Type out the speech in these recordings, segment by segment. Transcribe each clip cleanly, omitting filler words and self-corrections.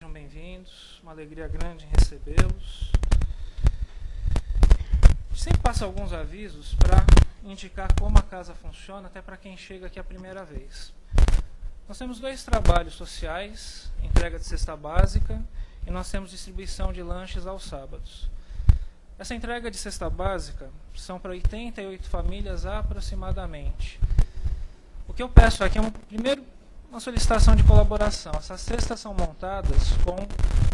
Sejam bem-vindos, uma alegria grande em recebê-los. Sempre passo alguns avisos para indicar como a casa funciona, até para quem chega aqui a primeira vez. Nós temos 2 trabalhos sociais, entrega de cesta básica, e nós temos distribuição de lanches aos sábados. Essa entrega de cesta básica são para 88 famílias aproximadamente. O que eu peço aqui é primeiro uma solicitação de colaboração. Essas cestas são montadas com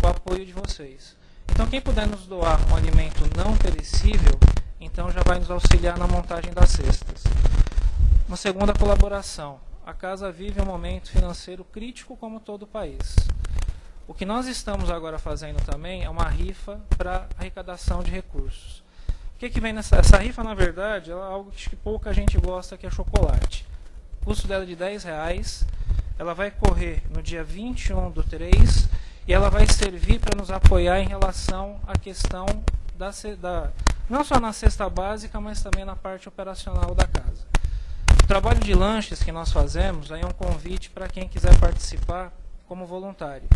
o apoio de vocês. Então, quem puder nos doar um alimento não perecível, então já vai nos auxiliar na montagem das cestas. Uma segunda colaboração. A casa vive um momento financeiro crítico como todo o país. O que nós estamos agora fazendo também é uma rifa para arrecadação de recursos. O que vem essa rifa, na verdade, é algo que pouca gente gosta, que é chocolate. O custo dela é de R$10. Ela vai correr no dia 21/3 e ela vai servir para nos apoiar em relação à questão não só na cesta básica, mas também na parte operacional da casa. O trabalho de lanches que nós fazemos aí é um convite para quem quiser participar como voluntário.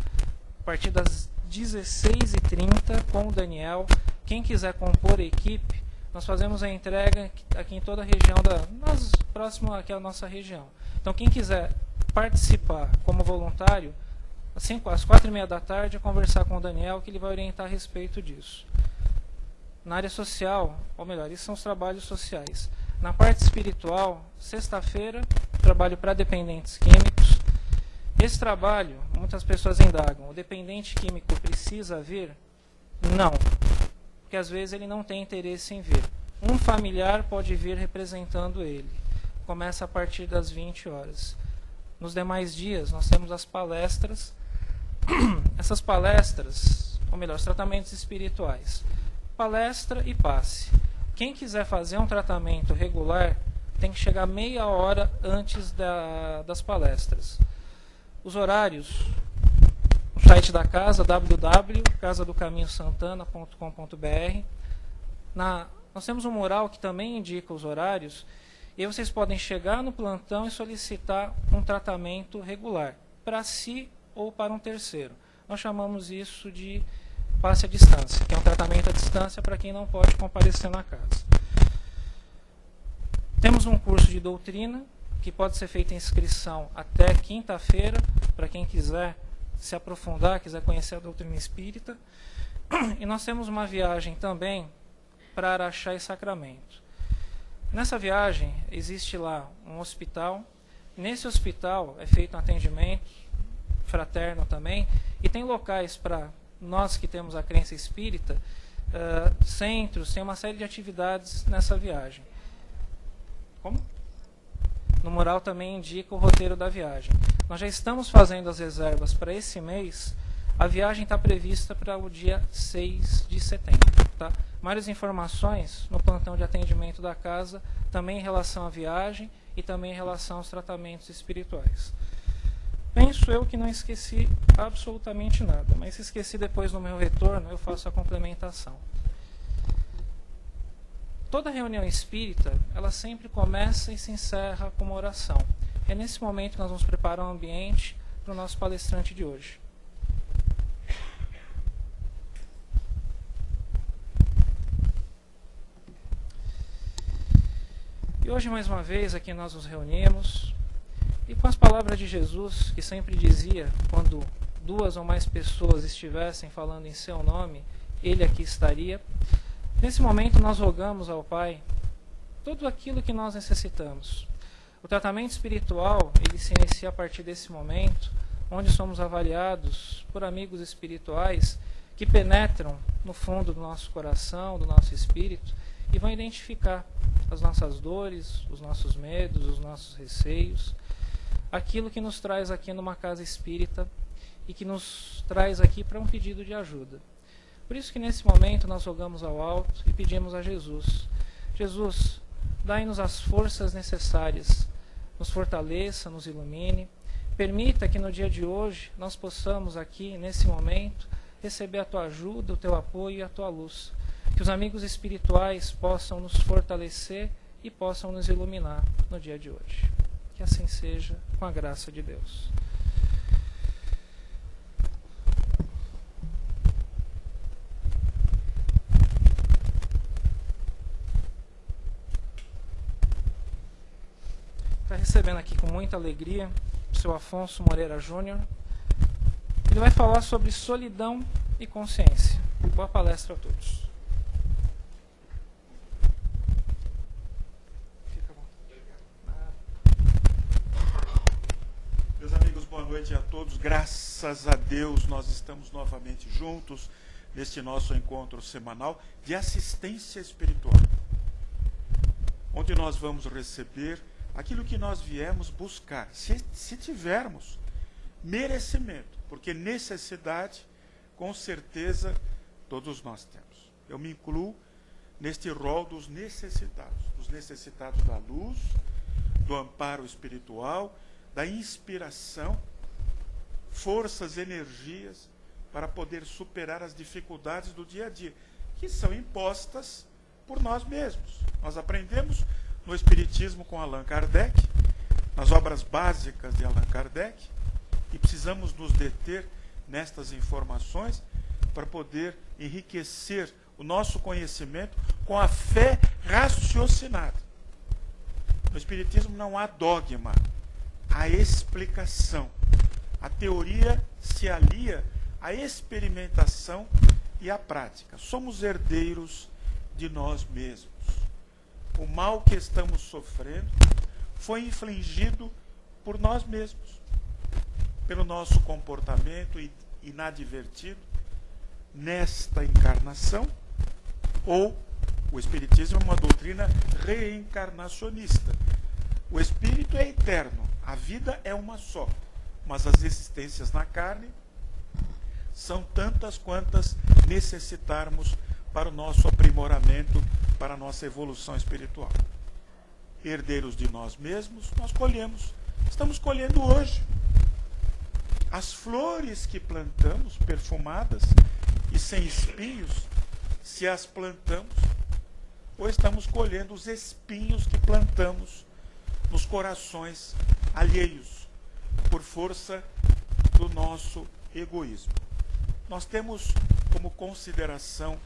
A partir das 16h30 com o Daniel, quem quiser compor a equipe, nós fazemos a entrega aqui em toda a região, próximo aqui à nossa região. Então, quem quiser participar como voluntário, às 4h30 da tarde, conversar com o Daniel, que ele vai orientar a respeito disso. Na área social, ou melhor, esses são os trabalhos sociais. Na parte espiritual, sexta-feira, trabalho para dependentes químicos. Esse trabalho, muitas pessoas indagam, o dependente químico precisa vir? Não, porque às vezes ele não tem interesse em vir. Um familiar pode vir representando ele. Começa a partir das 20 horas. Nos demais dias, nós temos as palestras. Essas palestras, ou melhor, os tratamentos espirituais. Palestra e passe. Quem quiser fazer um tratamento regular, tem que chegar meia hora antes das palestras. Os horários, no site da casa, www.casadocaminhosantana.com.br. Nós temos um mural que também indica os horários, e aí vocês podem chegar no plantão e solicitar um tratamento regular, para si ou para um terceiro. Nós chamamos isso de passe à distância, que é um tratamento à distância para quem não pode comparecer na casa. Temos um curso de doutrina, que pode ser feita inscrição até quinta-feira, para quem quiser se aprofundar, quiser conhecer a doutrina espírita. E nós temos uma viagem também para Araxá e Sacramento. Nessa viagem, existe lá um hospital. Nesse hospital é feito um atendimento fraterno também, e tem locais para nós que temos a crença espírita, centros, tem uma série de atividades nessa viagem. Como? No mural também indica o roteiro da viagem. Nós já estamos fazendo as reservas para esse mês. A viagem está prevista para o dia 6 de setembro. Tá? Maiores informações no plantão de atendimento da casa, também em relação à viagem e também em relação aos tratamentos espirituais. Penso eu que não esqueci absolutamente nada, mas se esqueci depois no meu retorno, eu faço a complementação. Toda reunião espírita, ela sempre começa e se encerra com uma oração. É nesse momento que nós vamos preparar um ambiente para o nosso palestrante de hoje. E hoje, mais uma vez, aqui nós nos reunimos, e com as palavras de Jesus, que sempre dizia, quando 2 ou mais pessoas estivessem falando em seu nome, ele aqui estaria. Nesse momento nós rogamos ao Pai tudo aquilo que nós necessitamos. O tratamento espiritual, ele se inicia a partir desse momento, onde somos avaliados por amigos espirituais que penetram no fundo do nosso coração, do nosso espírito, e vão identificar as nossas dores, os nossos medos, os nossos receios, aquilo que nos traz aqui numa casa espírita e que nos traz aqui para um pedido de ajuda. Por isso que nesse momento nós rogamos ao alto e pedimos a Jesus: Jesus, dai-nos as forças necessárias, nos fortaleça, nos ilumine, permita que no dia de hoje nós possamos aqui, nesse momento, receber a Tua ajuda, o Teu apoio e a Tua luz. Que os amigos espirituais possam nos fortalecer e possam nos iluminar no dia de hoje. Que assim seja, com a graça de Deus. recebendo aqui com muita alegria o seu Afonso Moreira Júnior. Ele vai falar sobre solidão e consciência. Boa palestra a todos. Meus amigos, boa noite a todos. Graças a Deus nós estamos novamente juntos neste nosso encontro semanal de assistência espiritual, onde nós vamos receber aquilo que nós viemos buscar, se tivermos merecimento, porque necessidade, com certeza, todos nós temos. Eu me incluo neste rol dos necessitados da luz, do amparo espiritual, da inspiração, forças, energias, para poder superar as dificuldades do dia a dia, que são impostas por nós mesmos. Nós aprendemos no Espiritismo com Allan Kardec, nas obras básicas de Allan Kardec, e precisamos nos deter nestas informações para poder enriquecer o nosso conhecimento com a fé raciocinada. No Espiritismo não há dogma, há explicação. A teoria se alia à experimentação e à prática. Somos herdeiros de nós mesmos. O mal que estamos sofrendo foi infligido por nós mesmos, pelo nosso comportamento inadvertido nesta encarnação, ou o Espiritismo é uma doutrina reencarnacionista. O espírito é eterno, a vida é uma só, mas as existências na carne são tantas quantas necessitarmos para o nosso aprimoramento, para a nossa evolução espiritual. Herdeiros de nós mesmos, nós colhemos. Estamos colhendo hoje as flores que plantamos, perfumadas e sem espinhos, se as plantamos, ou estamos colhendo os espinhos que plantamos nos corações alheios, por força do nosso egoísmo. Nós temos como consideração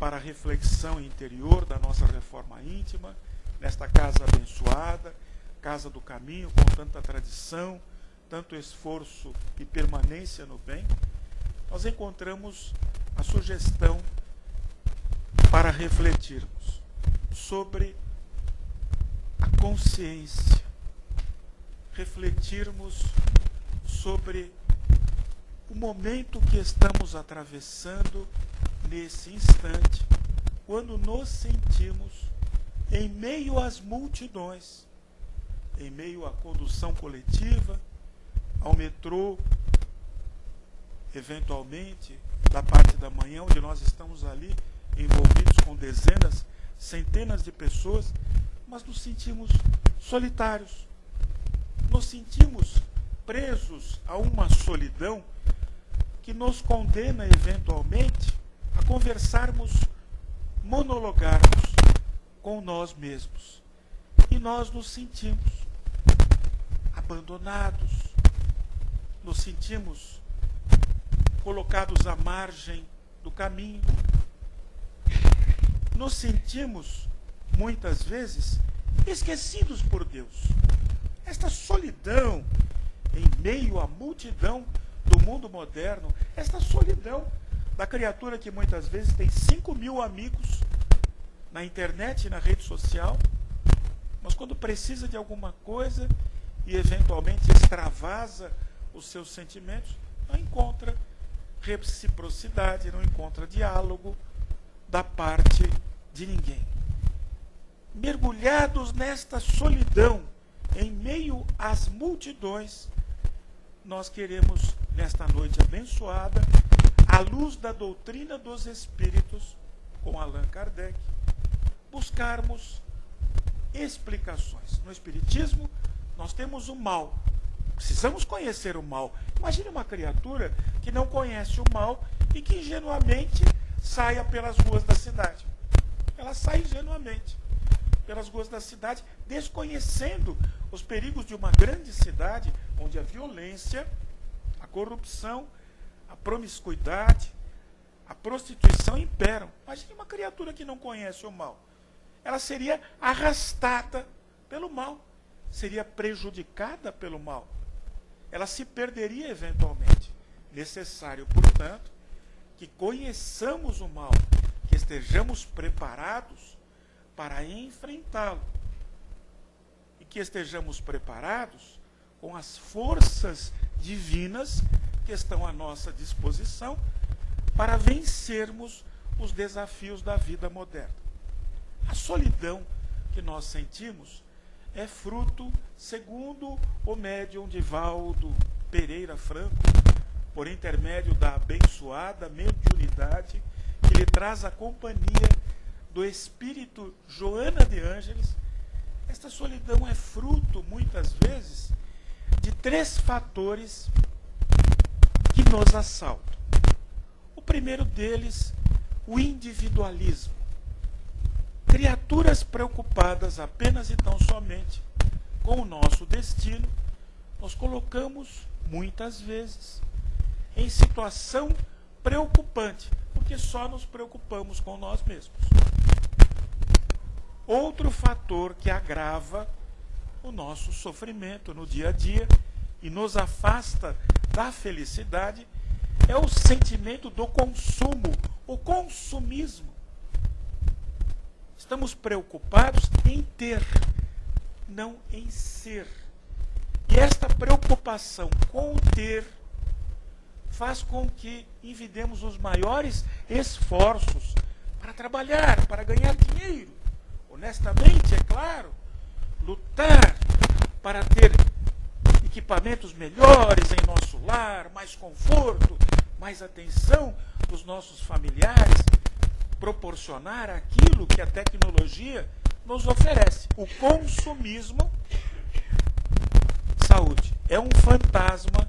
para a reflexão interior da nossa reforma íntima, nesta casa abençoada, casa do caminho, com tanta tradição, tanto esforço e permanência no bem, nós encontramos a sugestão para refletirmos sobre a consciência, refletirmos sobre o momento que estamos atravessando nesse instante, quando nos sentimos em meio às multidões, em meio à condução coletiva, ao metrô, eventualmente, da parte da manhã, onde nós estamos ali envolvidos com dezenas, centenas de pessoas, mas nos sentimos solitários, nos sentimos presos a uma solidão que nos condena eventualmente a conversarmos, monologarmos com nós mesmos. E nós nos sentimos abandonados, nos sentimos colocados à margem do caminho, nos sentimos, muitas vezes, esquecidos por Deus. Esta solidão em meio à multidão do mundo moderno, esta solidão da criatura que muitas vezes tem 5.000 amigos na internet e na rede social, mas quando precisa de alguma coisa e eventualmente extravasa os seus sentimentos, não encontra reciprocidade, não encontra diálogo da parte de ninguém. Mergulhados nesta solidão, em meio às multidões, nós queremos, nesta noite abençoada, à luz da doutrina dos Espíritos, com Allan Kardec, buscarmos explicações. No Espiritismo, nós temos o mal. Precisamos conhecer o mal. Imagine uma criatura que não conhece o mal e que ingenuamente saia pelas ruas da cidade. Ela sai ingenuamente pelas ruas da cidade, desconhecendo os perigos de uma grande cidade, onde a violência, a corrupção, a promiscuidade, a prostituição imperam. Imagine uma criatura que não conhece o mal. Ela seria arrastada pelo mal, seria prejudicada pelo mal. Ela se perderia eventualmente. Necessário, portanto, que conheçamos o mal, que estejamos preparados para enfrentá-lo e que estejamos preparados com as forças divinas que estão à nossa disposição para vencermos os desafios da vida moderna. A solidão que nós sentimos é fruto, segundo o médium Divaldo Pereira Franco, por intermédio da abençoada mediunidade que lhe traz a companhia do espírito Joana de Ângeles. Esta solidão é fruto, muitas vezes, de 3 fatores que nos assaltam. O primeiro deles, o individualismo. Criaturas preocupadas apenas e tão somente com o nosso destino, nos colocamos, muitas vezes, em situação preocupante, porque só nos preocupamos com nós mesmos. Outro fator que agrava o nosso sofrimento no dia a dia e nos afasta da felicidade é o sentimento do consumo, o consumismo. Estamos preocupados em ter, não em ser. E esta preocupação com o ter faz com que envidemos os maiores esforços para trabalhar, para ganhar dinheiro. Honestamente, é claro, lutar para ter equipamentos melhores em nosso lar, mais conforto, mais atenção dos nossos familiares, proporcionar aquilo que a tecnologia nos oferece. O consumismo, saúde, é um fantasma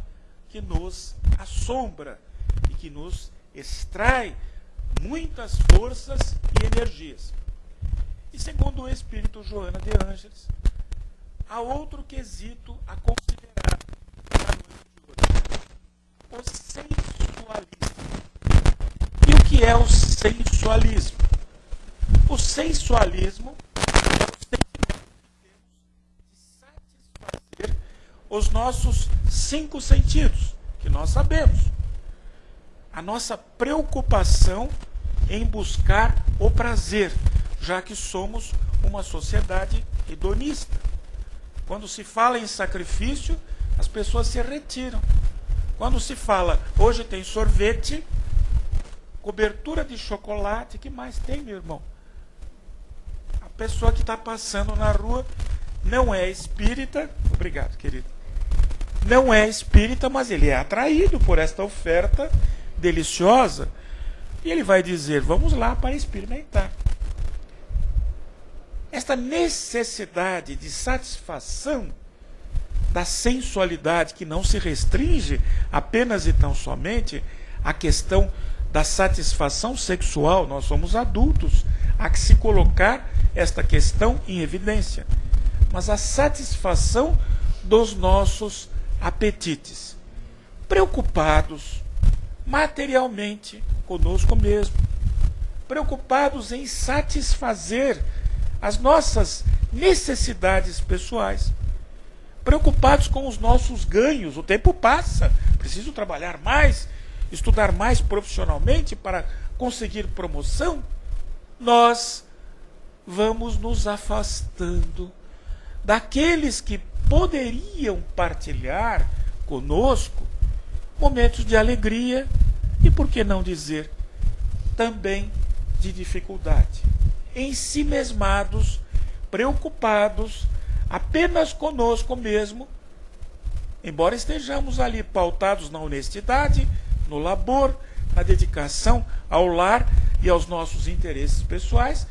que nos assombra e que nos extrai muitas forças e energias. E segundo o espírito Joana de Ângeles, há outro quesito a considerar na noite de hoje: o sensualismo. E o que é o sensualismo? O sensualismo é o sentimento que temos de satisfazer os nossos 5 sentidos, que nós sabemos. A nossa preocupação em buscar o prazer, já que somos uma sociedade hedonista. Quando se fala em sacrifício, as pessoas se retiram. Quando se fala, hoje tem sorvete, cobertura de chocolate, que mais tem, meu irmão? A pessoa que está passando na rua não é espírita, obrigado, querido, não é espírita, mas ele é atraído por esta oferta deliciosa, e ele vai dizer, vamos lá para experimentar. Esta necessidade de satisfação da sensualidade, que não se restringe apenas e tão somente à questão da satisfação sexual, nós somos adultos, há que se colocar esta questão em evidência, mas a satisfação dos nossos apetites, preocupados materialmente conosco mesmo, preocupados em satisfazer as nossas necessidades pessoais, preocupados com os nossos ganhos. O tempo passa, preciso trabalhar mais, estudar mais profissionalmente para conseguir promoção. Nós vamos nos afastando daqueles que poderiam partilhar conosco momentos de alegria e, por que não dizer, também de dificuldade. Ensimesmados, preocupados apenas conosco mesmo, embora estejamos ali pautados na honestidade, no labor, na dedicação ao lar e aos nossos interesses pessoais,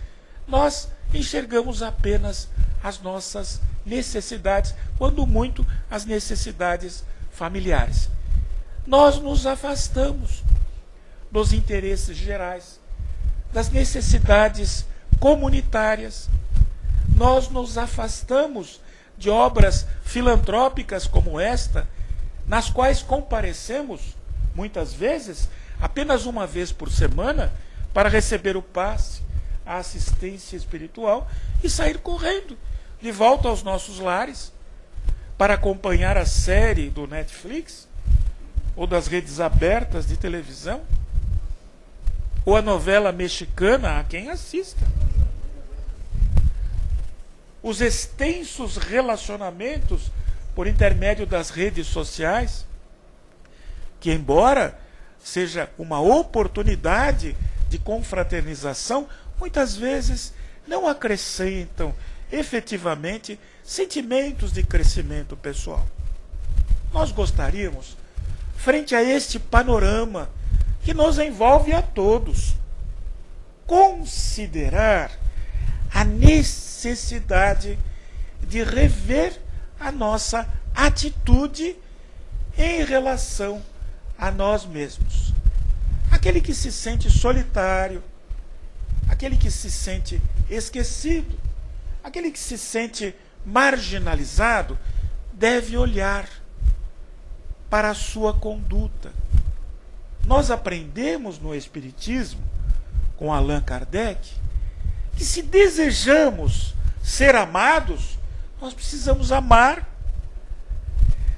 nós enxergamos apenas as nossas necessidades, quando muito as necessidades familiares. Nós nos afastamos dos interesses gerais, das necessidades comunitárias. Nós nos afastamos de obras filantrópicas como esta, nas quais comparecemos, muitas vezes, apenas uma vez por semana, para receber o passe, a assistência espiritual e sair correndo de volta aos nossos lares. para acompanhar a série do Netflix, ou das redes abertas de televisão, ou a novela mexicana, a quem assista. Os extensos relacionamentos por intermédio das redes sociais, que embora seja uma oportunidade de confraternização, muitas vezes não acrescentam efetivamente sentimentos de crescimento pessoal. Nós gostaríamos, frente a este panorama que nos envolve a todos, considerar a necessidade de rever a nossa atitude em relação a nós mesmos. Aquele que se sente solitário, aquele que se sente esquecido, aquele que se sente marginalizado, deve olhar para a sua conduta. Nós aprendemos no Espiritismo, com Allan Kardec, que se desejamos ser amados, nós precisamos amar.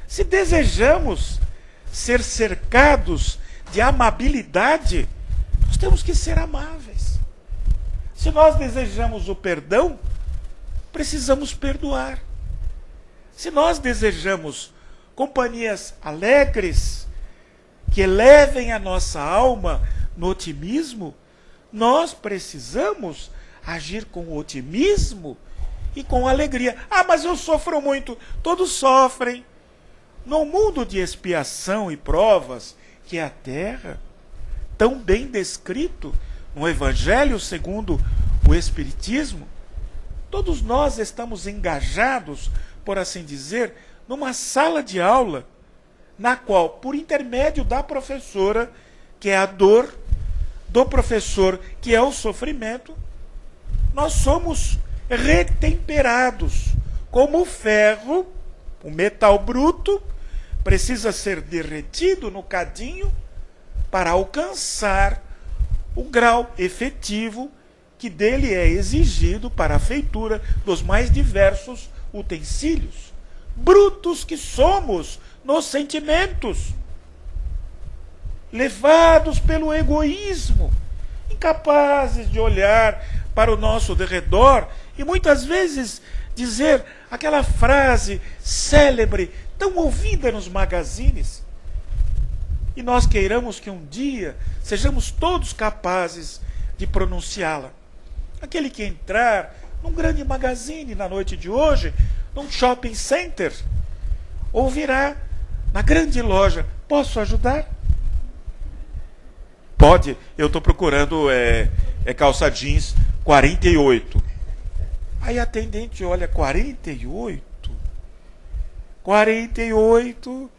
Se desejamos ser cercados de amabilidade, nós temos que ser amáveis. Se nós desejamos o perdão, precisamos perdoar. Se nós desejamos companhias alegres, que elevem a nossa alma no otimismo, nós precisamos agir com otimismo e com alegria. Ah, mas eu sofro muito. Todos sofrem. No mundo de expiação e provas, que é a Terra, tão bem descrito no Evangelho segundo o Espiritismo, todos nós estamos engajados, por assim dizer, numa sala de aula, na qual, por intermédio da professora, que é a dor, do professor, que é o sofrimento, nós somos retemperados, como o ferro, o metal bruto, precisa ser derretido no cadinho para alcançar o grau efetivo que dele é exigido para a feitura dos mais diversos utensílios. Brutos que somos nos sentimentos, levados pelo egoísmo, incapazes de olhar para o nosso derredor e muitas vezes dizer aquela frase célebre, tão ouvida nos magazines, e nós queiramos que um dia sejamos todos capazes de pronunciá-la. Aquele que entrar num grande magazine na noite de hoje, num shopping center, ouvirá na grande loja: posso ajudar? Pode, eu estou procurando calça jeans 48. Aí a atendente olha: 48? 48,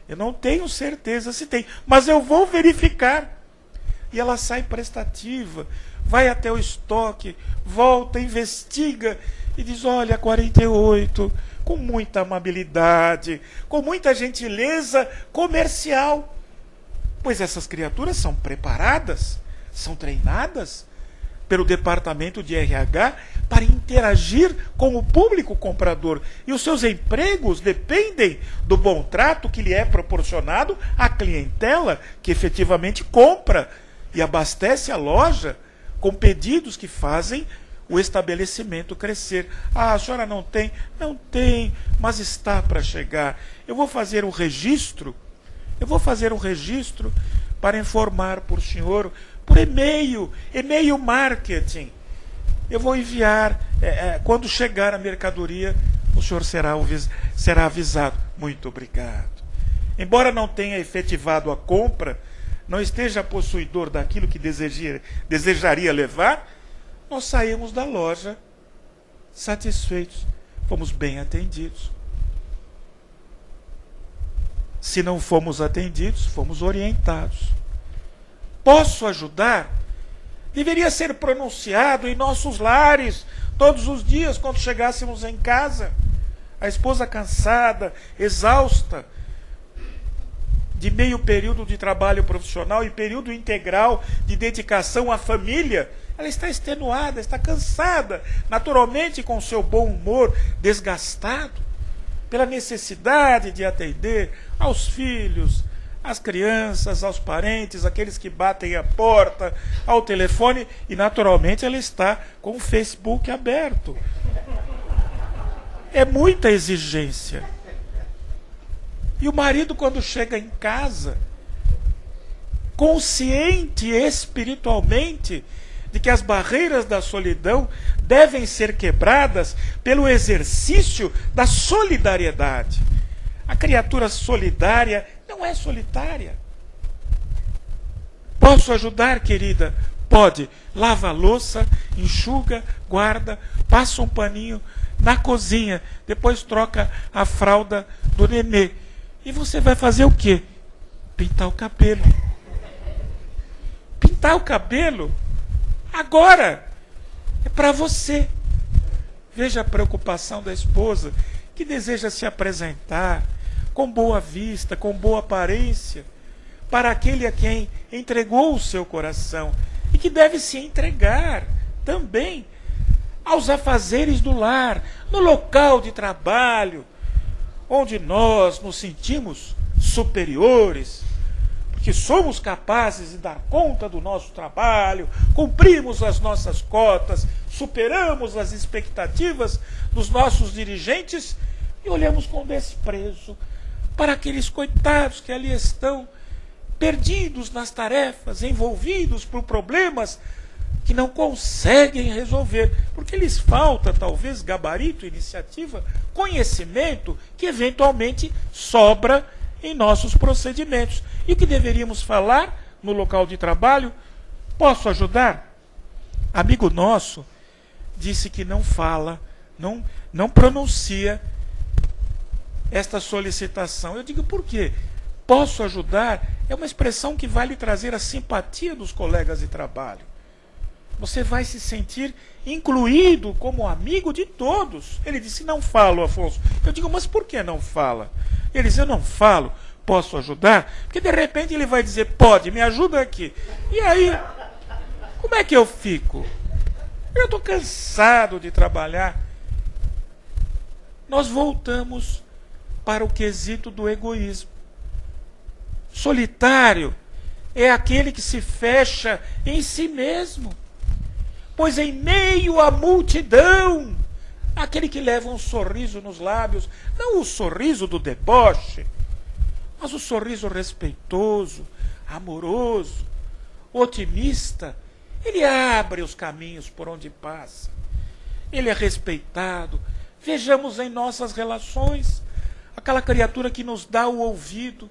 eu não tenho certeza se tem, mas eu vou verificar. E ela sai prestativa, vai até o estoque, volta, investiga e diz: olha, 48, com muita amabilidade, com muita gentileza comercial. Pois essas criaturas são preparadas, são treinadas pelo departamento de RH para interagir com o público comprador. E os seus empregos dependem do bom trato que lhe é proporcionado à clientela que efetivamente compra e abastece a loja com pedidos que fazem o estabelecimento crescer. Ah, a senhora não tem? Não tem, mas está para chegar. Eu vou fazer um registro para informar por senhor, por e-mail marketing. Eu vou enviar, quando chegar a mercadoria, o senhor será avisado. Muito obrigado. Embora não tenha efetivado a compra, não esteja possuidor daquilo que desejaria levar, nós saímos da loja satisfeitos, fomos bem atendidos. Se não fomos atendidos, fomos orientados. Posso ajudar? Deveria ser pronunciado em nossos lares, todos os dias, quando chegássemos em casa. A esposa cansada, exausta, de meio período de trabalho profissional e período integral de dedicação à família, ela está extenuada, está cansada, naturalmente com seu bom humor desgastado. pela necessidade de atender aos filhos, às crianças, aos parentes, aqueles que batem a porta, ao telefone, e naturalmente ela está com o Facebook aberto. É muita exigência. E o marido, quando chega em casa, consciente espiritualmente de que as barreiras da solidão devem ser quebradas pelo exercício da solidariedade. A criatura solidária não é solitária. Posso ajudar, querida? Pode. Lava a louça, enxuga, guarda, passa um paninho na cozinha, depois troca a fralda do nenê. E você vai fazer o quê? Pintar o cabelo. Pintar o cabelo? Agora! É para você. Veja a preocupação da esposa, que deseja se apresentar com boa vista, com boa aparência, para aquele a quem entregou o seu coração, e que deve se entregar também aos afazeres do lar, no local de trabalho, onde nós nos sentimos superiores, porque somos capazes de dar conta do nosso trabalho, cumprimos as nossas cotas, superamos as expectativas dos nossos dirigentes e olhamos com desprezo para aqueles coitados que ali estão, perdidos nas tarefas, envolvidos por problemas que não conseguem resolver, porque lhes falta talvez gabarito, iniciativa, conhecimento que eventualmente sobra em nossos procedimentos. E o que deveríamos falar no local de trabalho? Posso ajudar? Amigo nosso disse que não fala, não pronuncia esta solicitação. Eu digo, por quê? Posso ajudar é uma expressão que vai lhe trazer a simpatia dos colegas de trabalho. Você vai se sentir incluído como amigo de todos. Ele disse, não falo, Afonso. Eu digo, mas por que não fala? Ele diz, eu não falo, posso ajudar? Porque de repente ele vai dizer, pode, me ajuda aqui. E aí, como é que eu fico? Eu estou cansado de trabalhar. Nós voltamos para o quesito do egoísmo. Solitário é aquele que se fecha em si mesmo. Pois em meio à multidão, aquele que leva um sorriso nos lábios, não o sorriso do deboche, mas o sorriso respeitoso, amoroso, otimista, ele abre os caminhos por onde passa. Ele é respeitado. Vejamos em nossas relações, aquela criatura que nos dá o ouvido,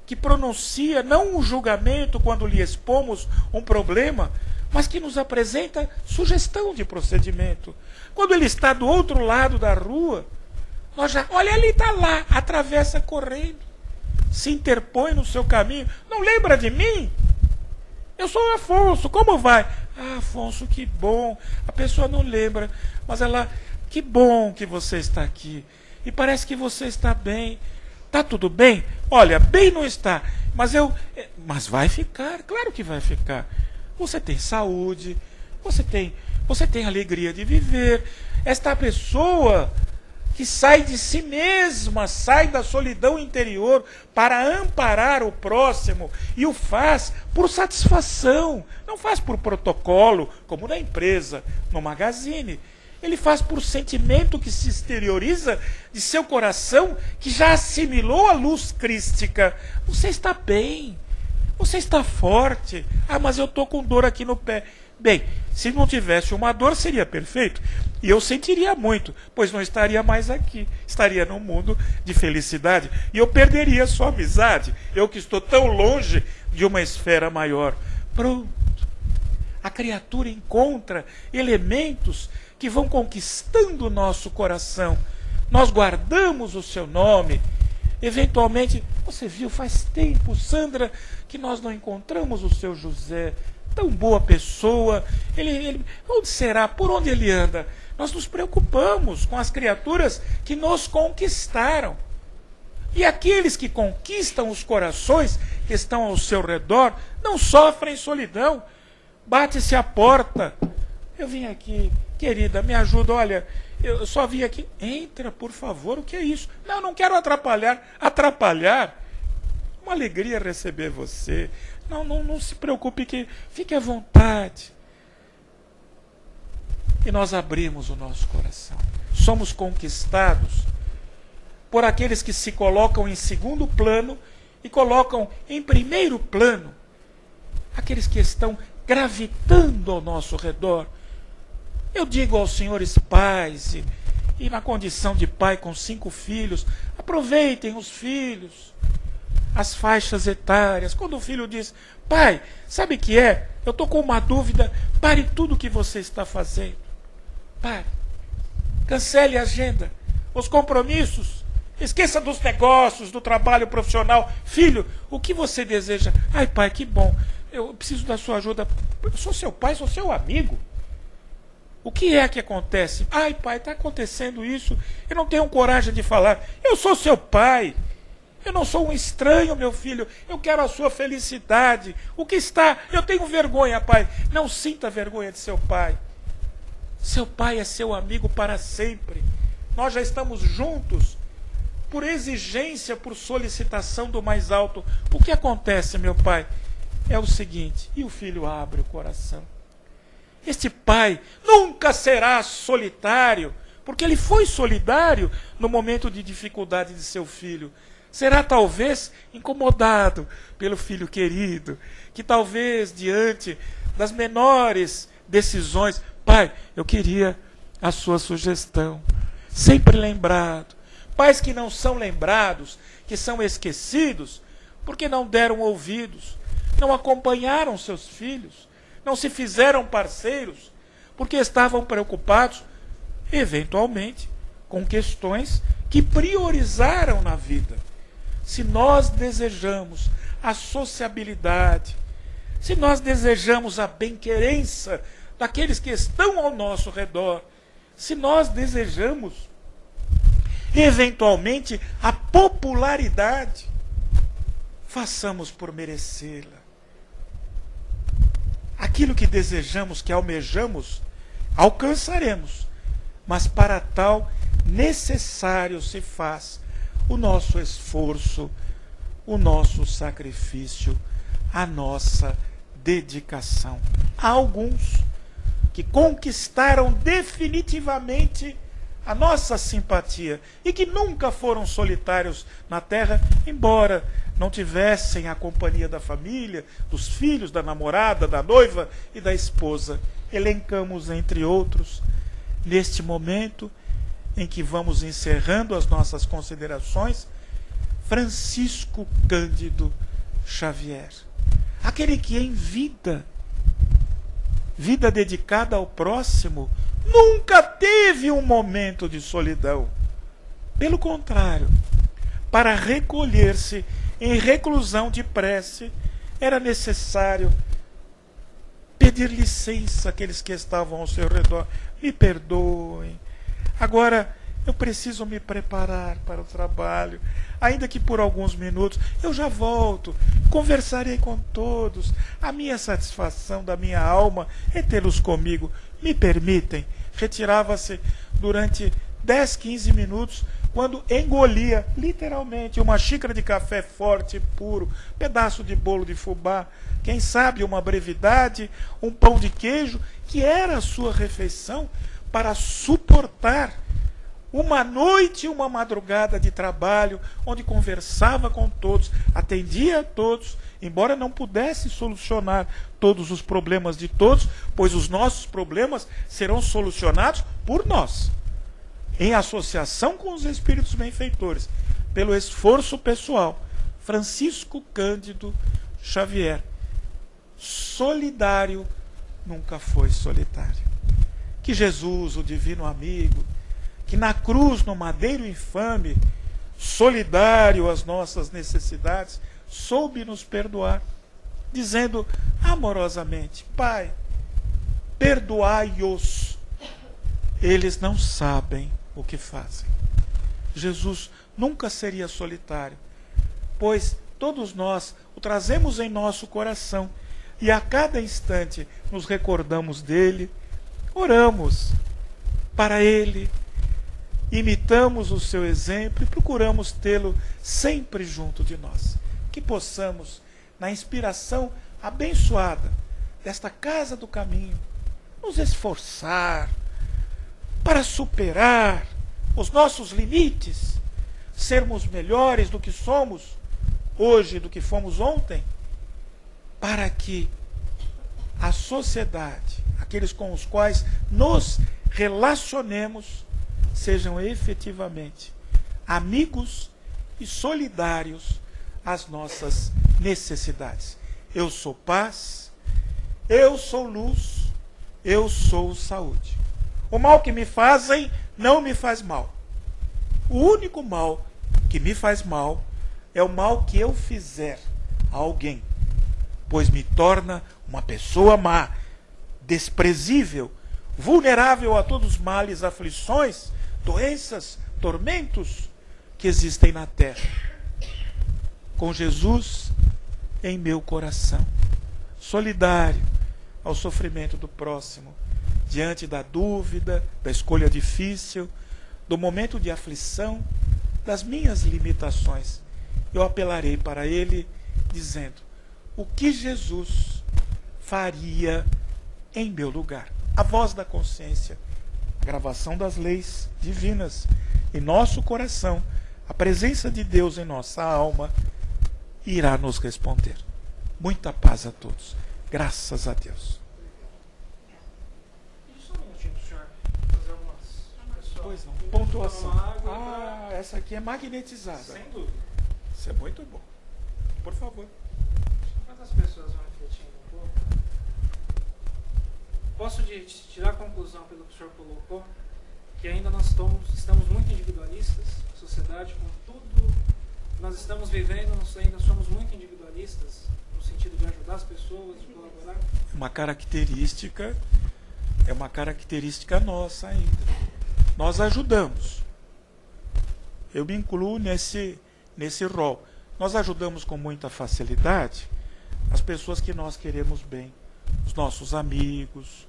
que pronuncia não um julgamento quando lhe expomos um problema, mas que nos apresenta sugestão de procedimento. Quando ele está do outro lado da rua, nós já, olha, ele está lá, atravessa correndo, se interpõe no seu caminho. Não lembra de mim? Eu sou o Afonso, como vai? Ah, Afonso, que bom. A pessoa não lembra, mas ela, que bom que você está aqui. E parece que você está bem. Está tudo bem? Olha, bem não está, mas vai ficar, claro que vai ficar. Você tem saúde, você tem alegria de viver. Esta pessoa que sai de si mesma, sai da solidão interior para amparar o próximo e o faz por satisfação, não faz por protocolo, como na empresa, no magazine. Ele faz por sentimento que se exterioriza de seu coração, que já assimilou a luz crística. Você está bem. Você está forte. Ah, mas eu estou com dor aqui no pé. Bem, se não tivesse uma dor, seria perfeito. E eu sentiria muito, pois não estaria mais aqui. Estaria num mundo de felicidade. E eu perderia a sua amizade. Eu que estou tão longe de uma esfera maior. Pronto. A criatura encontra elementos que vão conquistando o nosso coração. Nós guardamos o seu nome. Eventualmente, você viu, faz tempo, Sandra, que nós não encontramos o seu José. Tão boa pessoa. Onde será? Por onde ele anda? Nós nos preocupamos com as criaturas que nos conquistaram. E aqueles que conquistam os corações que estão ao seu redor não sofrem solidão. Bate-se a porta. Eu vim aqui, querida, me ajuda. Olha, eu só vim aqui. Entra, por favor, o que é isso? Não, não quero atrapalhar. Atrapalhar? Uma alegria receber você. Não se preocupe, que fique à vontade. E nós abrimos o nosso coração. Somos conquistados por aqueles que se colocam em segundo plano e colocam em primeiro plano aqueles que estão gravitando ao nosso redor. Eu digo aos senhores pais, e na condição de pai com 5 filhos, aproveitem os filhos, as faixas etárias. Quando o filho diz: pai, sabe o que é? Eu estou com uma dúvida. Pare tudo o que você está fazendo. Pare. Cancele a agenda, os compromissos. Esqueça dos negócios, do trabalho profissional. Filho, o que você deseja? Ai, pai, que bom. Eu preciso da sua ajuda. Eu sou seu pai, sou seu amigo. O que é que acontece? Ai, pai, está acontecendo isso. Eu não tenho coragem de falar. Eu sou seu pai. Eu não sou um estranho, meu filho. Eu quero a sua felicidade. O que está? Eu tenho vergonha, pai. Não sinta vergonha de seu pai. Seu pai é seu amigo para sempre. Nós já estamos juntos por exigência, por solicitação do mais alto. O que acontece, meu pai? É o seguinte, e o filho abre o coração. Este pai nunca será solitário, porque ele foi solidário no momento de dificuldade de seu filho. Será talvez incomodado pelo filho querido, que talvez diante das menores decisões, pai, eu queria a sua sugestão. Sempre lembrado. Pais que não são lembrados, que são esquecidos, porque não deram ouvidos, não acompanharam seus filhos, não se fizeram parceiros, porque estavam preocupados, eventualmente, com questões que priorizaram na vida. Se nós desejamos a sociabilidade, se nós desejamos a bem-querença daqueles que estão ao nosso redor, se nós desejamos, eventualmente, a popularidade, façamos por merecê-la. Aquilo que desejamos, que almejamos, alcançaremos, mas para tal necessário se faz o nosso esforço, o nosso sacrifício, a nossa dedicação. Há alguns que conquistaram definitivamente a nossa simpatia e que nunca foram solitários na terra, embora não tivessem a companhia da família, dos filhos, da namorada, da noiva e da esposa. Elencamos, entre outros, neste momento em que vamos encerrando as nossas considerações, Francisco Cândido Xavier. Aquele que em vida dedicada ao próximo, nunca teve um momento de solidão. Pelo contrário, para recolher-se em reclusão de prece, era necessário pedir licença àqueles que estavam ao seu redor. Me perdoem. Agora eu preciso me preparar para o trabalho. Ainda que por alguns minutos, eu já volto. Conversarei com todos. A minha satisfação da minha alma é tê-los comigo. Me permitem? Retirava-se durante 10, 15 minutos, quando engolia, literalmente, uma xícara de café forte e puro, pedaço de bolo de fubá, quem sabe uma brevidade, um pão de queijo, que era a sua refeição para suportar uma noite e uma madrugada de trabalho, onde conversava com todos, atendia a todos, embora não pudesse solucionar todos os problemas de todos, pois os nossos problemas serão solucionados por nós, em associação com os espíritos benfeitores, pelo esforço pessoal. Francisco Cândido Xavier, solidário, nunca foi solitário. Que Jesus, o divino amigo, que na cruz, no madeiro infame, solidário às nossas necessidades, soube nos perdoar, dizendo amorosamente: Pai, perdoai-os, eles não sabem o que fazem. Jesus nunca seria solitário, pois todos nós o trazemos em nosso coração e a cada instante nos recordamos dele, oramos para ele, imitamos o seu exemplo e procuramos tê-lo sempre junto de nós. Que possamos, na inspiração abençoada desta casa do caminho, nos esforçar para superar os nossos limites, sermos melhores do que somos hoje, do que fomos ontem, para que a sociedade, aqueles com os quais nos relacionemos, sejam efetivamente amigos e solidários às nossas necessidades. Eu sou paz, eu sou luz, eu sou saúde. O mal que me fazem não me faz mal. O único mal que me faz mal é o mal que eu fizer a alguém, pois me torna uma pessoa má, desprezível, vulnerável a todos os males, aflições, doenças, tormentos que existem na terra. Com Jesus em meu coração, solidário ao sofrimento do próximo, diante da dúvida, da escolha difícil, do momento de aflição, das minhas limitações, eu apelarei para Ele, dizendo: o que Jesus faria em meu lugar? A voz da consciência, a gravação das leis divinas em nosso coração, a presença de Deus em nossa alma, irá nos responder. Muita paz a todos. Graças a Deus. Só um minutinho para o senhor fazer algumas... Pois não. Pontuação. Essa aqui é magnetizada. Sem dúvida. Isso é muito bom. Por favor. Quantas pessoas vão refletindo um pouco? Posso tirar a conclusão pelo que o senhor colocou, que ainda nós estamos muito individualistas, a sociedade, com tudo que nós estamos vivendo, nós ainda somos muito individualistas, no sentido de ajudar as pessoas, de colaborar. É uma característica nossa ainda. Nós ajudamos. Eu me incluo nesse rol. Nós ajudamos com muita facilidade as pessoas que nós queremos bem, os nossos amigos,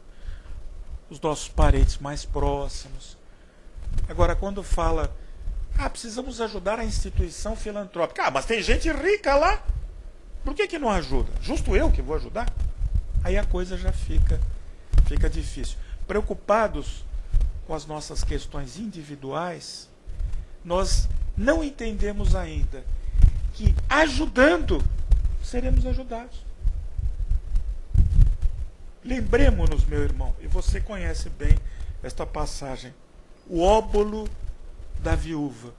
os nossos parentes mais próximos. Agora, quando fala, precisamos ajudar a instituição filantrópica. Mas tem gente rica lá. Por que não ajuda? Justo eu que vou ajudar? Aí a coisa já fica difícil. Preocupados com as nossas questões individuais, nós não entendemos ainda que ajudando, seremos ajudados. Lembremos-nos, meu irmão, e você conhece bem esta passagem, o óbolo da viúva.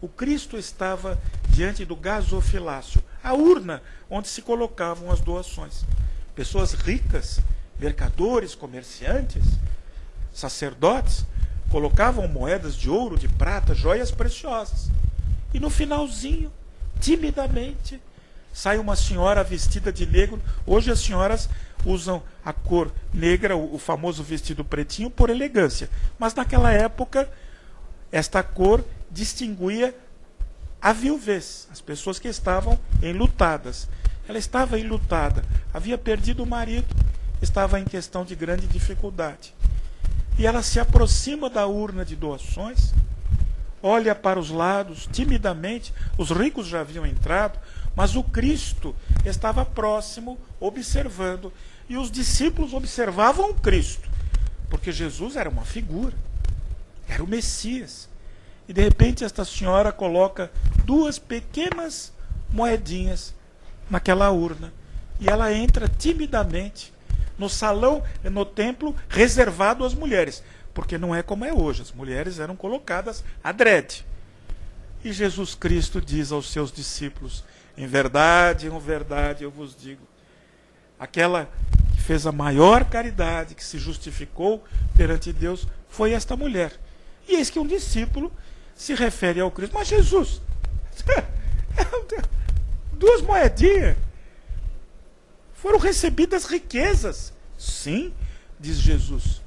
O Cristo estava diante do gasofilácio, a urna onde se colocavam as doações. Pessoas ricas, mercadores, comerciantes, sacerdotes, colocavam moedas de ouro, de prata, joias preciosas. E no finalzinho, timidamente, sai uma senhora vestida de negro. Hoje as senhoras usam a cor negra, o famoso vestido pretinho, por elegância. Mas naquela época, esta cor distinguia a viuvez, as pessoas que estavam enlutadas. Ela estava enlutada, havia perdido o marido, estava em questão de grande dificuldade. E ela se aproxima da urna de doações, olha para os lados, timidamente. Os ricos já haviam entrado, mas o Cristo estava próximo, observando. E os discípulos observavam o Cristo, porque Jesus era uma figura, era o Messias. E de repente esta senhora coloca 2 pequenas moedinhas naquela urna. E ela entra timidamente no salão, no templo reservado às mulheres, porque não é como é hoje, as mulheres eram colocadas adrede. E Jesus Cristo diz aos seus discípulos: em verdade eu vos digo, aquela que fez a maior caridade, que se justificou perante Deus, foi esta mulher. E eis que um discípulo se refere ao Cristo: mas Jesus, 2 moedinhas, foram recebidas riquezas. Sim, diz Jesus,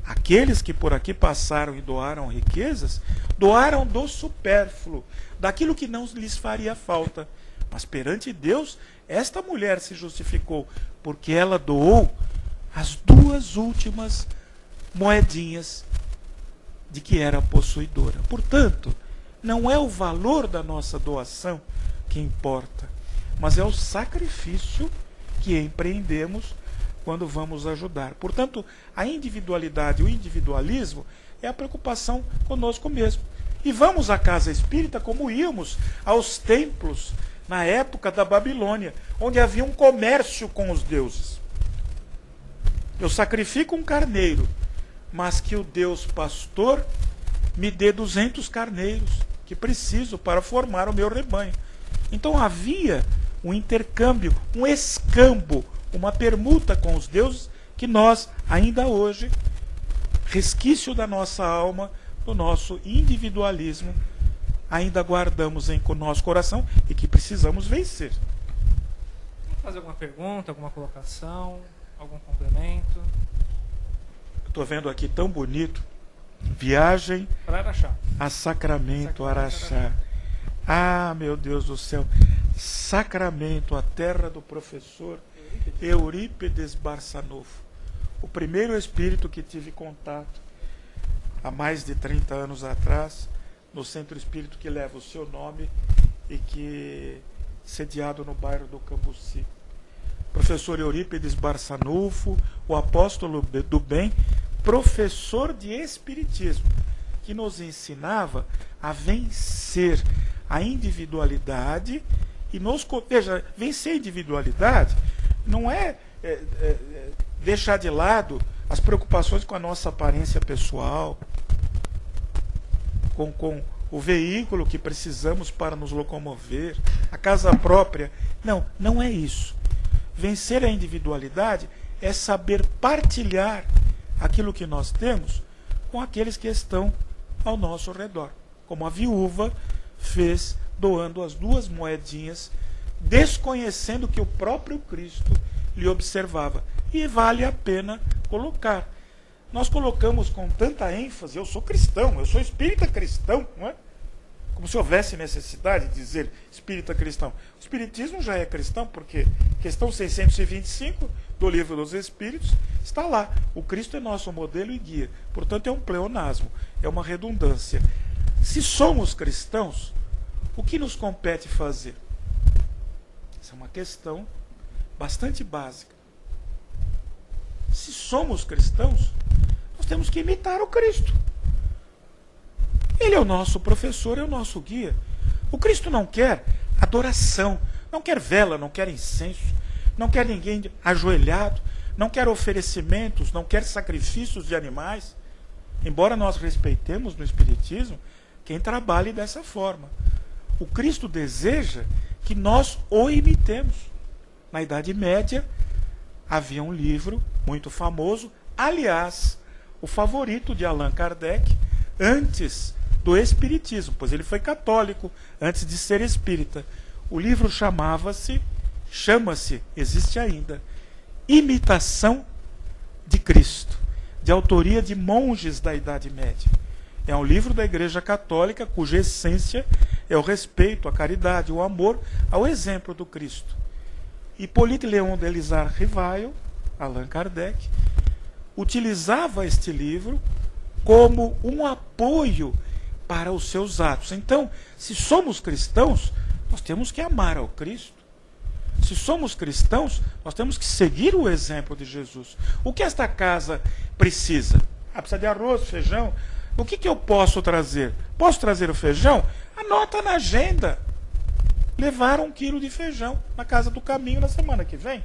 aqueles que por aqui passaram e doaram riquezas, doaram do supérfluo, daquilo que não lhes faria falta. Mas perante Deus, esta mulher se justificou, porque ela doou as 2 últimas moedinhas de que era possuidora. Portanto, não é o valor da nossa doação que importa, mas é o sacrifício que empreendemos quando vamos ajudar. Portanto, a individualidade, o individualismo é a preocupação conosco mesmo. E vamos à casa espírita como íamos aos templos na época da Babilônia, onde havia um comércio com os deuses. Eu sacrifico um carneiro, mas que o Deus pastor me dê 200 carneiros que preciso para formar o meu rebanho. Então havia um intercâmbio, um escambo, uma permuta com os deuses que nós, ainda hoje, resquício da nossa alma, do nosso individualismo, ainda guardamos em nosso coração e que precisamos vencer. Fazer alguma pergunta, alguma colocação, algum complemento? Estou vendo aqui tão bonito. Viagem a Sacramento, Araxá. Ah, meu Deus do céu. Sacramento, a terra do professor Eurípides Barçanufo. O primeiro espírito que tive contato há mais de 30 anos atrás, no centro espírito que leva o seu nome e que sediado no bairro do Cambuci. Professor Eurípides Barçanufo, o apóstolo do bem, professor de espiritismo, que nos ensinava a vencer a individualidade e veja, vencer a individualidade não é deixar de lado as preocupações com a nossa aparência pessoal, com o veículo que precisamos para nos locomover, a casa própria. Não, não é isso. Vencer a individualidade é saber partilhar aquilo que nós temos com aqueles que estão ao nosso redor. Como a viúva fez, doando as 2 moedinhas, desconhecendo que o próprio Cristo lhe observava. E vale a pena colocar. Nós colocamos com tanta ênfase, eu sou cristão, eu sou espírita cristão, não é? Como se houvesse necessidade de dizer espírita cristão. O espiritismo já é cristão, porque questão 625 do Livro dos Espíritos está lá. O Cristo é nosso modelo e guia. Portanto, é um pleonasmo, é uma redundância. Se somos cristãos, o que nos compete fazer? Essa é uma questão bastante básica. Se somos cristãos, nós temos que imitar o Cristo. Ele é o nosso professor, é o nosso guia. O Cristo não quer adoração, não quer vela, não quer incenso, não quer ninguém ajoelhado, não quer oferecimentos, não quer sacrifícios de animais. Embora nós respeitemos no Espiritismo quem trabalhe dessa forma. O Cristo deseja que nós o imitemos. Na Idade Média, havia um livro muito famoso, aliás, o favorito de Allan Kardec, antes do Espiritismo, pois ele foi católico antes de ser espírita. O livro chama-se, existe ainda, Imitação de Cristo, de autoria de monges da Idade Média. É um livro da Igreja Católica cuja essência é o respeito, a caridade, o amor ao exemplo do Cristo. Hippolyte Léon Delisle Rivail, Allan Kardec, utilizava este livro como um apoio para os seus atos. Então, se somos cristãos, nós temos que amar ao Cristo. Se somos cristãos, nós temos que seguir o exemplo de Jesus. O que esta casa precisa? Precisa de arroz, feijão. O que eu posso trazer? Posso trazer o feijão? Anota na agenda. Levar 1 quilo de feijão na Casa do Caminho na semana que vem.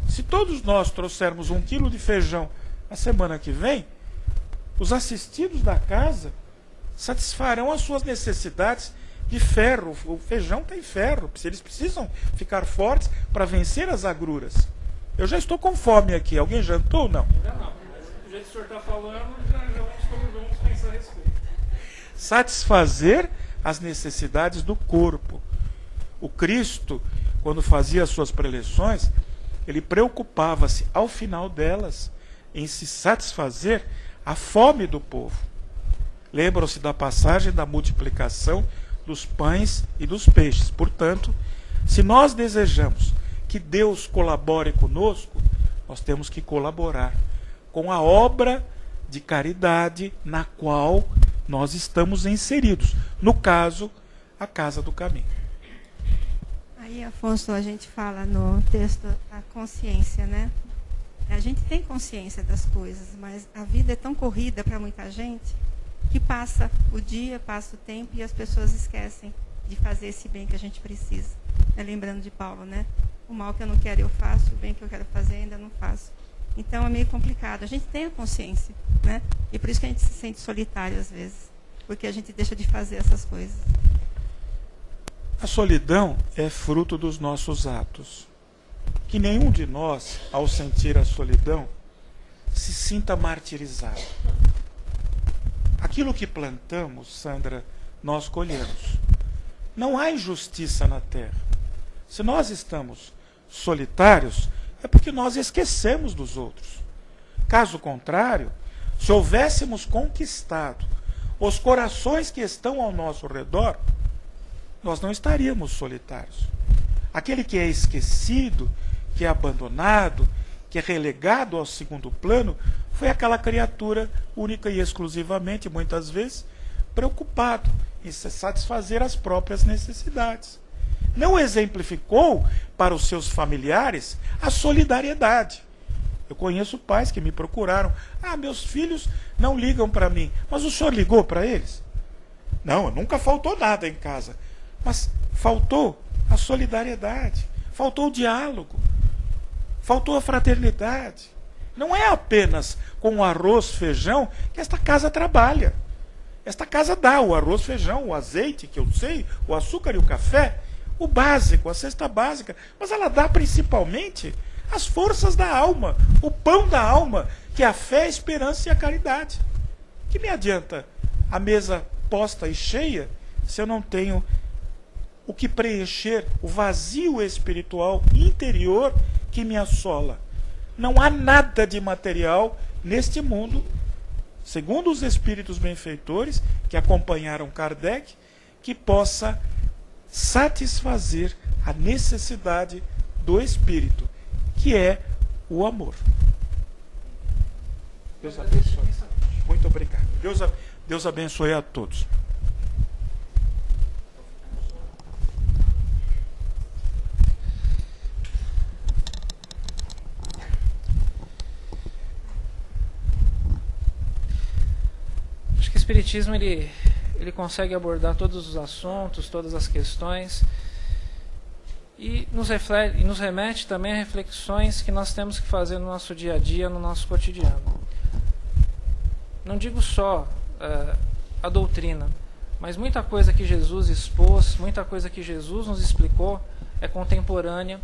Se todos nós trouxermos 1 quilo de feijão na semana que vem, os assistidos da casa satisfarão as suas necessidades de ferro. O feijão tem ferro, eles precisam ficar fortes para vencer as agruras. Eu já estou com fome aqui. Alguém jantou ou não? Ainda não. Do jeito que o senhor está falando, já vamos pensar a respeito. Satisfazer as necessidades do corpo. O Cristo, quando fazia as suas preleções, ele preocupava-se, ao final delas, em se satisfazer a fome do povo. Lembram-se da passagem da multiplicação dos pães e dos peixes. Portanto, se nós desejamos que Deus colabore conosco, nós temos que colaborar com a obra de caridade na qual nós estamos inseridos. No caso, a Casa do Caminho. Aí, Afonso, a gente fala no texto a consciência, né? A gente tem consciência das coisas, mas a vida é tão corrida para muita gente que passa o dia, passa o tempo e as pessoas esquecem de fazer esse bem que a gente precisa. Lembrando de Paulo, né? O mal que eu não quero eu faço, o bem que eu quero fazer ainda não faço. Então é meio complicado. A gente tem a consciência, né? E por isso que a gente se sente solitário às vezes, porque a gente deixa de fazer essas coisas. A solidão é fruto dos nossos atos. Que nenhum de nós, ao sentir a solidão, se sinta martirizado. Aquilo que plantamos, Sandra, nós colhemos. Não há injustiça na terra. Se nós estamos solitários, é porque nós esquecemos dos outros. Caso contrário, se houvéssemos conquistado os corações que estão ao nosso redor, nós não estaríamos solitários. Aquele que é esquecido, que é abandonado, que é relegado ao segundo plano, foi aquela criatura única e exclusivamente, muitas vezes, preocupado em satisfazer as próprias necessidades. Não exemplificou para os seus familiares a solidariedade. Eu conheço pais que me procuraram. Meus filhos não ligam para mim. Mas o senhor ligou para eles? Não, nunca faltou nada em casa. Mas faltou a solidariedade, faltou o diálogo, faltou a fraternidade. Não é apenas com o arroz, feijão que esta casa trabalha. Esta casa dá o arroz, feijão, o azeite, que eu sei, o açúcar e o café, o básico, a cesta básica, mas ela dá principalmente as forças da alma, o pão da alma, que é a fé, a esperança e a caridade. Que me adianta a mesa posta e cheia se eu não tenho o que preencher o vazio espiritual interior que me assola? Não há nada de material neste mundo, segundo os espíritos benfeitores que acompanharam Kardec, que possa satisfazer a necessidade do espírito, que é o amor. Deus abençoe. Muito obrigado. Deus abençoe a todos. Acho que o Espiritismo ele consegue abordar todos os assuntos, todas as questões e nos remete também a reflexões que nós temos que fazer no nosso dia a dia, no nosso cotidiano. Não digo só a doutrina, mas muita coisa que Jesus expôs, muita coisa que Jesus nos explicou é contemporânea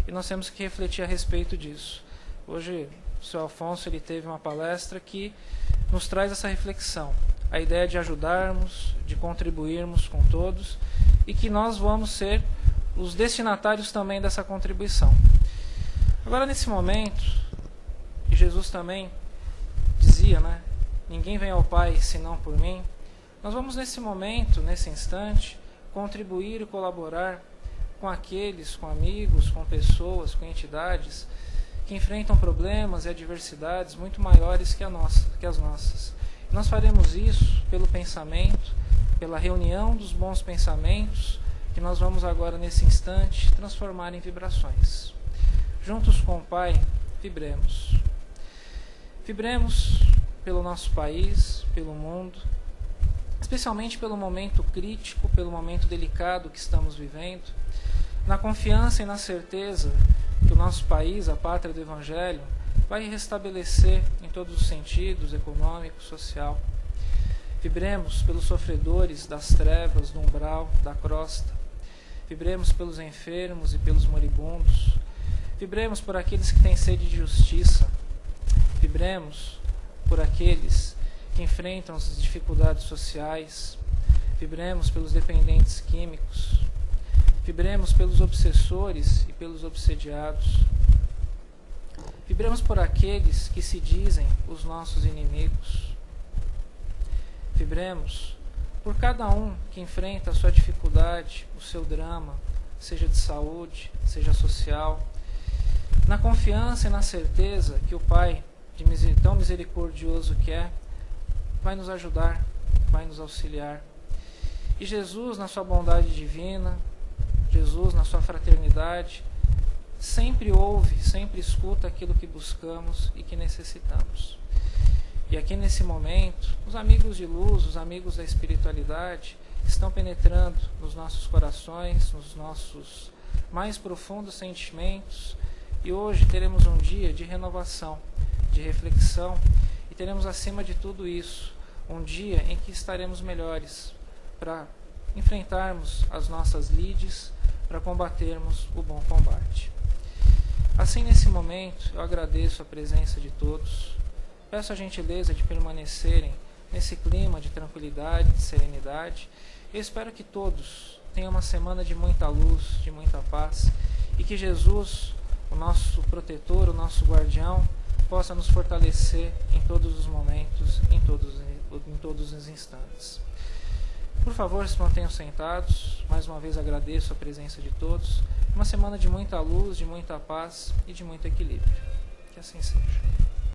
e nós temos que refletir a respeito disso. Hoje o Sr. Afonso ele teve uma palestra que nos traz essa reflexão, a ideia de ajudarmos, de contribuirmos com todos e que nós vamos ser os destinatários também dessa contribuição. Agora, nesse momento, e Jesus também dizia, né? Ninguém vem ao Pai senão por mim. Nós vamos nesse momento, nesse instante, contribuir e colaborar com aqueles, com amigos, com pessoas, com entidades que enfrentam problemas e adversidades muito maiores que as nossas. E nós faremos isso pelo pensamento, pela reunião dos bons pensamentos, que nós vamos agora, nesse instante, transformar em vibrações. Juntos com o Pai, vibremos. Vibremos pelo nosso país, pelo mundo, especialmente pelo momento crítico, pelo momento delicado que estamos vivendo, na confiança e na certeza que o nosso país, a pátria do Evangelho, vai restabelecer em todos os sentidos, econômico, social. Vibremos pelos sofredores das trevas, do umbral, da crosta. Vibremos pelos enfermos e pelos moribundos. Vibremos por aqueles que têm sede de justiça. Vibremos por aqueles que enfrentam as dificuldades sociais. Vibremos pelos dependentes químicos. Vibremos pelos obsessores e pelos obsediados. Vibremos por aqueles que se dizem os nossos inimigos. Vibremos por cada um que enfrenta a sua dificuldade, o seu drama, seja de saúde, seja social, na confiança e na certeza que o Pai tão misericordioso que é, vai nos ajudar, vai nos auxiliar. E Jesus, na sua bondade divina, Jesus, na sua fraternidade, sempre ouve, sempre escuta aquilo que buscamos e que necessitamos. E aqui nesse momento, os amigos de luz, os amigos da espiritualidade, estão penetrando nos nossos corações, nos nossos mais profundos sentimentos. E hoje teremos um dia de renovação, de reflexão, e teremos acima de tudo isso, um dia em que estaremos melhores para enfrentarmos as nossas lides, para combatermos o bom combate. Assim, nesse momento, eu agradeço a presença de todos, peço a gentileza de permanecerem nesse clima de tranquilidade, de serenidade. Eu espero que todos tenham uma semana de muita luz, de muita paz, e que Jesus, o nosso protetor, o nosso guardião, possa nos fortalecer em todos os momentos, em todos os instantes. Por favor, se mantenham sentados. Mais uma vez agradeço a presença de todos. Uma semana de muita luz, de muita paz e de muito equilíbrio. Que assim seja.